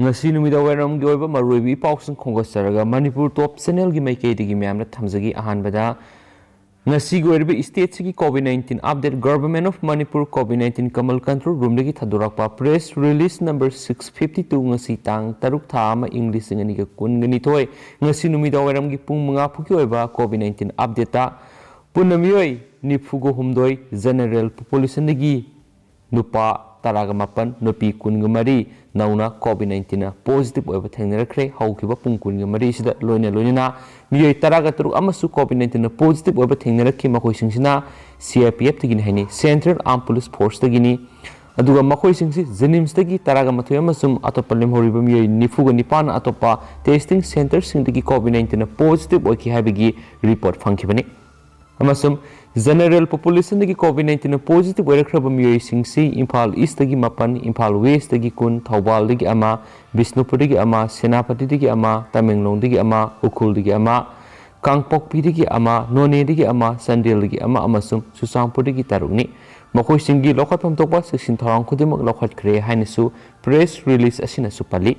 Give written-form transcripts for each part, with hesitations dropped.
ngasi numida wairam gi oiba maruibi pausing khongasaraga Manipur top channel gi maikei digi myamna thamjagi ahanbada ngasi gi oiba state gi COVID-19 update government of Manipur COVID-19 kamal control room dagi thadurakpa press release number 652 ngasi tang taruk tha ama english ngani ga kungani toy ngasi numida wairam gi pung manga phuki oiba COVID-19 update ta punamioi nifugo humdoi general population dagi nupa taraga mapan nupi kunga mari nauna COVID-19 na positive oiba thengnarakre haukiba pung kunga mari sida loina miyoi taraga turuk amasu COVID-19 na positive oiba thengnarakki makoi singsina CRPF tagini haini Central Armed Police Force tagini aduga makoi singsi Jenims tagi taraga mathoi amasum atopa lemhoriba miyoi nifuga nipan atopa testing center singdagi COVID-19 na positive oiki habigi report phangkibani amasum general population dagi COVID-19 na positive oirakhraba miyoi singsi Imphal East dagi mapan Imphal West dagi kun Thawbal dagi ama Bisnupur dagi ama Senapati dagi ama Tamenglong dagi ama Ukhul dagi ama Kangpokpi dagi ama None dagi ama Sandel dagi ama amasum Susampur dagi tarukni makoi singi lokhatham tokpa section thorang khudimak lokhatkre hainasu press release asina supali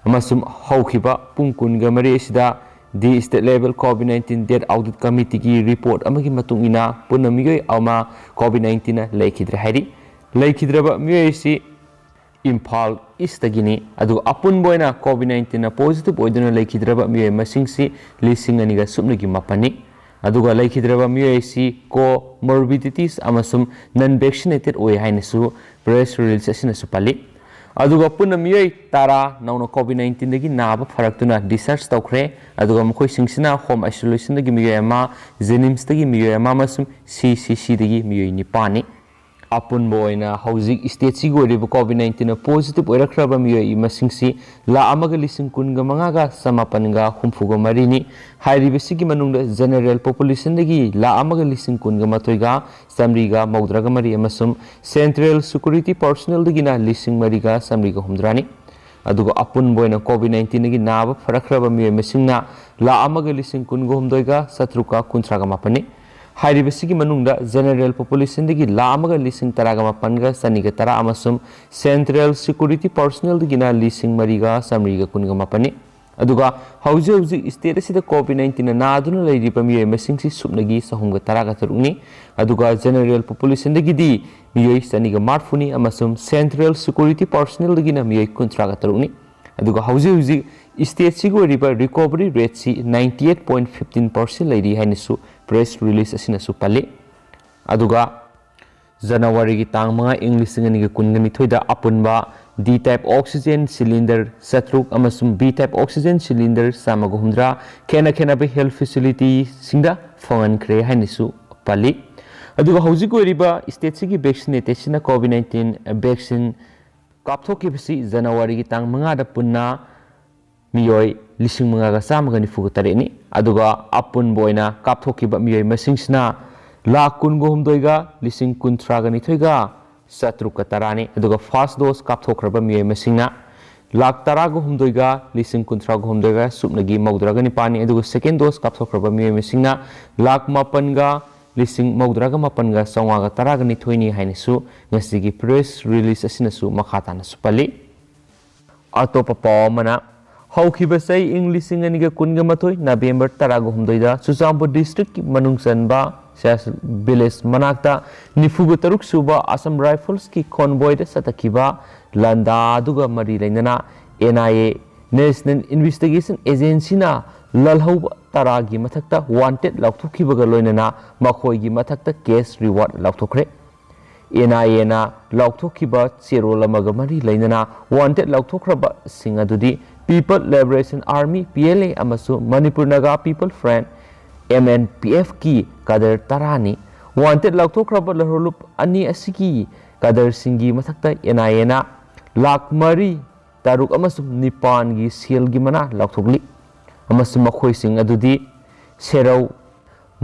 amasum haukhiba pungkunga mari asida the state level COVID-19 death audit committee ki report amagi matung ina punamigoi ama COVID-19 na laikhidre hairi laikhidraba miyoi si Imphal East tagini adu apun boina COVID-19 na positive oiduna laikhidraba miyoi masing si lising aniga supnagi mapani aduga laikhidraba miyoi si comorbidities amasum non vaccinated oi hainasu press release asina supali aduga punna miyoi tara nauna COVID-19 dagi naba faraktuna discharge tawkhre aduga mkhoi singsina home isolation dagi miyoi ama Jenims dagi miyoi ama masum CCC dagi miyoi nipani apun boina hauzik state si goriba COVID-19 na positive oirakhraba miyoi masingsi la amaga lising kunga mangaga samapanga humfuga marini hairibesigi manungda general population dagi la amaga lising kunga matoiga samriga maudraga mari amasum central security personnel dagi na lising mariga samriga humdrani aduga apun boina COVID-19 dagi naba farakhraba miyoi masingna la amaga lising kunga humdoiga satruka kuntraga mapani hairibesigi manungda general population dagi la amaga lising taraga mapanga saniga tara amasum central security personnel dagi na lising mariga samriga kunga mapani aduga hauji state asida COVID-19 na aduna leiriba miyoi masingsi supnagi sahumga taraga tarukni aduga general population dagi di miyoi saniga marfuni amasum central security personnel dagi na miyoi kuntraga tarukni aduga hauji state sigo riba recovery rate si 98.15% leiri hainisu press release asina supali aduga January gi tang manga English ngani gi kungani thoida apunba D type oxygen cylinder satruk amasum B type oxygen cylinder samago humdra khena be health facility singda fongan kre hainisu pali aduga hauji ko riba state sigi vaccination na COVID-19 vaccine kapthoki bisi January gi tang manga da punna miyoi lising mga kasama gani fugo tareni aduga apun boina kapthokiba miyoi masingsna la kun go humdoiga lising kun tragani thoiga satru katarani aduga first dose kapthokraba miyoi masingna lak tarago humdoiga lising kun trago humdoiga supnagi maudragani pani aduga second dose kapthokraba miyoi masingna lak mapanga lising maudraga mapanga sawanga taragani thoini hainisu ngasigi press release asinasu makhatana supali atopa pawmana Haukibasai English inganiga kunga matoi November tarago humdoida Susampur district ki manungsanba village manakta nifuga taruk suba Assam Rifles ki convoy da satakiba landa aduga mari lainana NIA National Investigation Agency na lalhau taragi mathakta wanted lauthukibaga loinana makhoi gi mathakta case reward lauthokre NIA na lauthukiba cherol amaga mari lainana wanted lauthokraba singadudi People Liberation Army PLA amasu Manipur Naga People Friend MNPF ki kadar tarani wanted lauthokraba laholup ani asiki kadar singi mathakta NIA na lak mari taruk amasu nipan gi sel gi mana lauthokli amasu makhoi sing adudi serau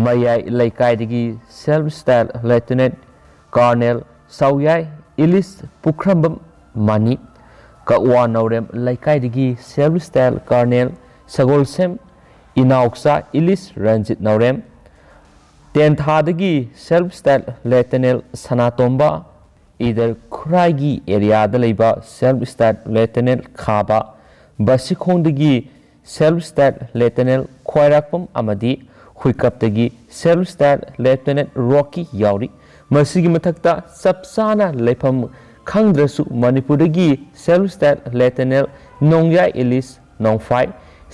mayai laikai digi self style lieutenant colonel sawyai ilis pukrambam mani Kakwa Naurem Laikai digi self style colonel Sagolsem Inauksa Ilis Ranjit Naurem 10th dagi self style lieutenant Sanatomba ꯏꯗꯔ ꯈꯨꯔꯥꯏꯒꯤ ꯑꯦꯔꯤꯌꯥꯗ ꯂꯩꯕ self start lieutenant ꯈꯥꯕ ꯕꯁꯤꯈꯣꯡꯗꯒꯤ self start lieutenant ꯈ꯭ꯋꯥꯏꯔꯥꯛꯄꯝ ꯑꯃꯗꯤ ꯍꯨꯏꯀꯞꯇꯒꯤ self start lieutenant ꯔꯣꯀꯤ ꯌꯥꯎꯔꯤ ꯃꯁꯤꯒꯤ ꯃꯊꯛꯇ ꯆꯞ ꯆꯥꯅ ꯂꯩꯐꯝ ꯈꯪꯗ꯭ꯔꯁꯨ ꯃꯅꯤꯄꯨꯔꯗꯒꯤ ꯁꯦꯜꯐ ꯁ꯭ꯇꯥꯔꯠ ꯂꯦꯐꯇꯦꯅꯦꯟꯠ ꯅꯣꯡꯌꯥꯏ ꯏꯂꯤꯁ ꯅꯣꯡꯐꯥꯏ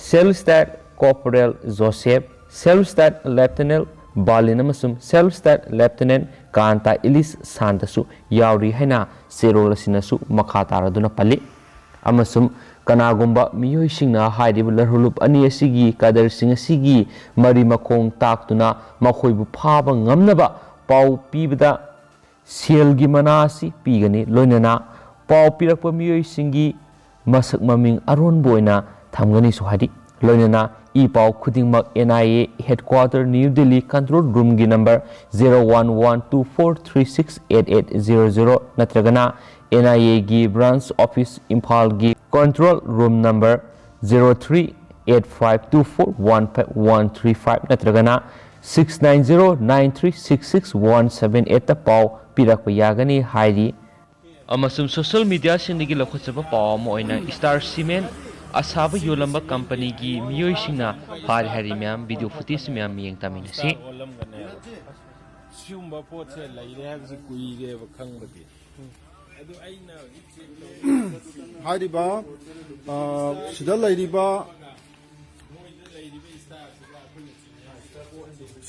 self start corporal Joseph self start lieutenant ꯕꯥꯂꯤꯟ ꯑꯃꯁꯨꯡ ꯁꯦꯜꯐ ꯁ꯭ꯇꯥꯔꯠ ꯂꯦꯐꯇꯦꯅꯦꯟꯠ ꯀꯥꯟꯇꯥ ꯏꯂꯤꯁ ꯁꯥꯟꯇꯁꯨ ꯌꯥꯎꯔꯤ ꯍꯥꯏꯅ ꯆꯦꯔꯣꯜ ꯑꯁꯤꯅꯁꯨ ꯃꯈꯥ ꯇꯥꯔꯗꯨꯅ ꯄꯜꯂꯤ ꯑꯃꯁꯨꯡ ꯀꯅꯥꯒꯨꯝꯕ ꯃꯤꯑꯣꯏꯁꯤꯡꯅ ꯍꯥꯏꯔꯤꯕ ꯂꯔꯍꯨꯂꯨꯞ ꯑꯅꯤ ꯑꯁꯤꯒꯤ ꯀꯗꯔꯁꯤꯡ ꯑꯁꯤꯒꯤ ꯃꯔꯤ ꯃꯈꯣꯡ ꯇꯥꯛꯇꯨꯅ ꯃꯈꯣꯏꯕꯨ ꯐꯥꯕ ꯉꯝꯅꯕ ꯄꯥꯎ ꯄꯤꯕꯗ ꯁꯦꯜꯒꯤ ꯃꯅꯥ ꯑꯁꯤ ꯄꯤꯒꯅꯤ ꯂꯣꯏꯅꯅ ꯄꯥꯎ ꯄꯤꯔꯛꯄ ꯃꯤꯑꯣꯏꯁꯤꯡꯒꯤ ꯃꯁꯛ ꯃꯃꯤꯡ ꯑꯔꯣꯟꯕ ꯑꯣꯏꯅ ꯊꯝꯒꯅꯤꯁꯨ ꯍꯥꯏꯔꯤ ꯂꯣꯏꯅꯅ ꯏ ꯄꯥꯎ ꯈꯨꯗꯤꯡꯃꯛ NIA headquarter new Delhi control ꯔꯨꯝꯒꯤ ꯅꯝꯕꯔ 011243688800 ꯅꯠꯇ꯭ꯔꯒꯅ NIAꯒꯤ ꯕ꯭राꯟꯆ ꯑꯣꯐꯤꯁ ꯏꯝꯐꯥꯜꯒꯤ ꯀꯟꯇ꯭ꯔꯣꯜ ꯔꯨꯝ ꯅꯝꯕꯔ 0385241535 ꯅꯠꯇ꯭ꯔꯒꯅ 6909366178ꯇ ꯄꯥꯎ ꯄꯤꯔꯛꯄ ꯌꯥꯒꯅꯤ ꯍꯥꯏꯔꯤ ꯑꯃꯁꯨꯡ ꯁꯣꯁꯤꯌꯦꯜ ꯃꯤडियाꯁꯤꯡꯗꯒꯤ ꯂꯧꯈꯠꯆꯕ ꯄꯥꯎ ꯑꯃ ꯑꯣꯏꯅ ꯁ꯭ꯇꯥꯔ ꯁꯤꯃꯦꯟꯠ ꯑꯁꯥꯕ ꯌꯣꯜꯂꯝꯕ ꯀꯝꯄꯅꯤꯒꯤ ꯃꯤꯑꯣꯏꯁꯤꯡꯅ ꯐꯥꯔꯤ ꯍꯥꯏꯔꯤ ꯃꯌꯥꯝ ꯚꯤꯗꯤꯑꯣ ꯐꯨꯇꯦꯖ ꯃꯌꯥꯝ ꯌꯦꯡ ꯇꯥꯃꯤꯟꯅꯁꯤ ꯁꯤꯒꯨꯝꯕ ꯄꯣꯠꯁꯦ ꯂꯩꯔꯦ ꯍꯥꯏꯕꯁꯤ ꯀꯨꯏꯔꯦꯕ ꯈꯪꯕꯗꯤ ꯑꯗꯨ ꯑꯩꯅ ꯍꯥꯏꯔꯤꯕ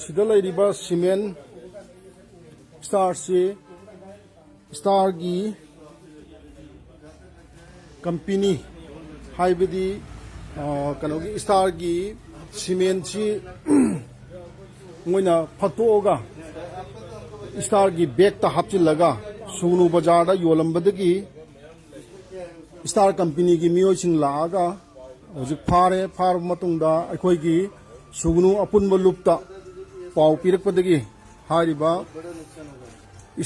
ꯁꯤꯗ ꯂꯩꯔꯤꯕ ꯁꯤꯃꯦꯟ ꯁ꯭ꯇꯥꯔꯁꯤ ꯁ꯭ꯇꯥꯔꯒꯤ ꯀꯝꯄꯦꯅꯤ ꯍꯥꯏꯕꯗꯤ ꯀꯩꯅꯣꯒꯤ ꯁ꯭ꯇꯥꯔꯒꯤ ꯁꯤꯃꯦꯟꯁꯤ ꯃꯣꯏꯅ ꯐꯛꯇꯣꯛꯑꯒ ꯁ꯭ꯇꯥꯔꯒꯤ ꯕꯦꯒꯇ ꯍꯥꯞꯆꯤꯜꯂꯒ ꯁꯨꯒꯅꯨ ꯕꯖꯥꯔꯗ ꯌꯣꯜꯂꯝꯕꯗꯒꯤ ꯁ꯭ꯇꯥꯔ ꯀꯝꯄꯦꯅꯤꯒꯤ ꯃꯤꯑꯣꯏꯁꯤꯡ ꯂꯥꯛꯑꯒ ꯍꯧꯖꯤꯛ ꯐꯥꯔꯕ ꯃꯇꯨꯡꯗ ꯑꯩꯈꯣꯏꯒꯤ ꯁꯨꯒꯅꯨ ꯑꯄꯨꯟꯕ ꯂꯨꯞꯇ ꯄꯥꯎ ꯄꯤꯔꯛꯄꯗꯒꯤ ꯍꯥꯏꯔꯤꯕ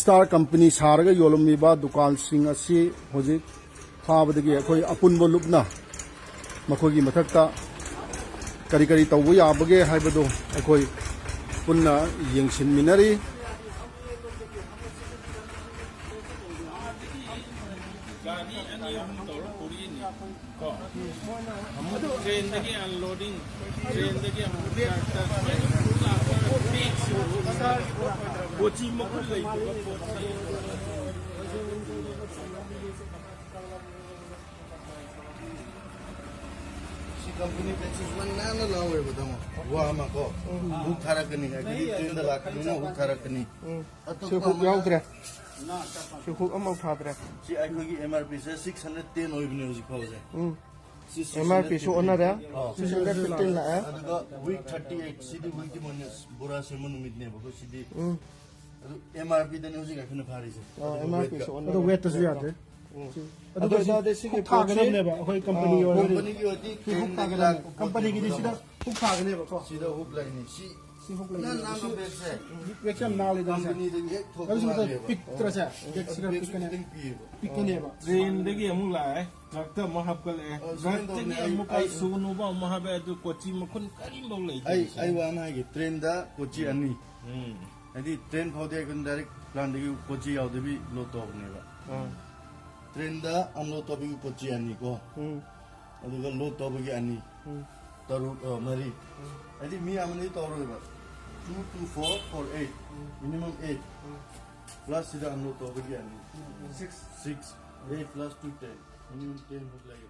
ꯁ꯭ꯇꯥꯔ ꯀꯝꯄꯦꯅꯤ ꯁꯥꯔꯒ ꯌꯣꯜꯂꯝꯃꯤꯕ ꯗꯨꯀꯥꯟꯁꯤꯡ ꯑꯁꯤ ꯍꯧꯖꯤꯛ ꯐꯥꯕꯗꯒꯤ ꯑꯩꯈꯣꯏ ꯑꯄꯨꯟꯕ ꯂꯨꯞꯅ ꯃꯈꯣꯏꯒꯤ ꯃꯊꯛꯇ ꯀꯔꯤ ꯀꯔꯤ ꯇꯧꯕ ꯌꯥꯕꯒꯦ ꯍꯥꯏꯕꯗꯨ ꯑꯩꯈꯣꯏ ꯄꯨꯟꯅ ꯌꯦꯡꯁꯤꯟꯃꯤꯟꯅꯔꯤ ꯒꯥꯔꯤ ꯑꯅꯤ ꯑꯍꯨꯝ ꯇꯧꯔ ꯄꯨꯔꯤꯅꯤ ꯀꯣ ꯑꯃꯨꯛ ꯇ꯭ꯔꯦꯟꯗꯒꯤ ꯑꯟꯂꯣꯗꯤꯡ ꯇ꯭ꯔꯦꯟꯗꯒꯤ ꯑꯃꯨꯛ ꯄꯣꯠꯁꯤ ꯃꯈꯨꯜ ꯂꯩꯇꯕ ꯄꯣꯠꯁꯤ कंपनी टैक्सेस नाना लावे बताओ वो हमको हुक थारकनी है कि ट्रेन लाखनी ना हुक थारकनी ꯁꯤꯈꯨꯛ ꯌꯥꯎꯗ꯭ꯔꯦ ꯁꯤꯈꯨꯛ ꯑꯃ ꯐꯥꯗ꯭ꯔꯦ सी आइखोगी MRP से 610 ओइबने हुजी खावजे MRP ꯁꯨ ꯑꯣꯟꯅꯔꯦ 615 ꯂꯥꯛꯑꯦ अदुगा वीक 38 सिदी वीक की मोनस बुरा सेमन उम्मीद ने बको सिदी MRP दने हुजी गाखने फारिसे MRP ꯁꯨ ꯑꯣꯟꯅꯔꯦ ꯑꯗꯨ ꯋꯦꯠꯇꯁꯨ ꯌꯥꯗ꯭ꯔꯦ ꯑꯗꯨꯒ ꯁꯤꯒꯤ ꯊꯥꯒꯅꯦꯕ ꯑꯩꯈꯣꯏ ꯀꯝꯄꯅꯤ कंपनी की होती ꯍꯨꯛ ꯊꯥꯒꯅꯦꯕ ꯀꯝꯄꯅꯤꯒꯤꯗꯤ ꯁꯤꯗ ꯍꯨꯛ ꯊꯥꯒꯅꯦꯕꯀꯣ सीधा हुक लाइनी सी ꯍꯨꯛ ना नाम बेग से ꯋꯦꯠꯁꯦ ꯌꯥꯝ ꯅꯥꯜꯂꯤꯗ कंपनी दे एक ठोक ꯑꯗꯨꯁꯨ ꯄꯤꯛꯇ꯭ꯔꯁꯦ ꯕꯦꯛꯁꯤꯗ ꯄꯤꯛꯀꯅꯦꯕ ꯇ꯭ꯔꯦꯟꯗꯒꯤ ꯑꯃꯨꯛ ꯂꯥꯛꯑꯦ ꯇ꯭ꯔꯛꯇ ꯑꯃꯨꯛ ꯍꯥꯞꯀꯠꯂꯛꯑꯦ ꯇ꯭ꯔꯛꯇꯒꯤ ꯑꯃꯨꯛ ꯁꯨꯒꯅꯨꯕ ꯑꯃꯨꯛ ꯍꯥꯞꯄꯦ ꯑꯗꯨ ꯀꯣꯆꯤ ꯃꯈꯨꯟ ꯀꯔꯤꯐꯧ ꯂꯩꯇꯦ आई वाना है ट्रेन दा कोची अन्नी यदि ट्रेन फाउदे अगन डायरेक्ट प्लान दगी कोची यावदे भी लो तोबनेबा ट्रेन दा अनलो तोबगी कोची अन्नी को अदुगा लो तोबगी अन्नी तरु मरी यदि मी आमने तोरोबा 22448 minimum 8 plus sida अनलो तोबगी अन्नी 6 8 plus 210 minimum 10 होग लागे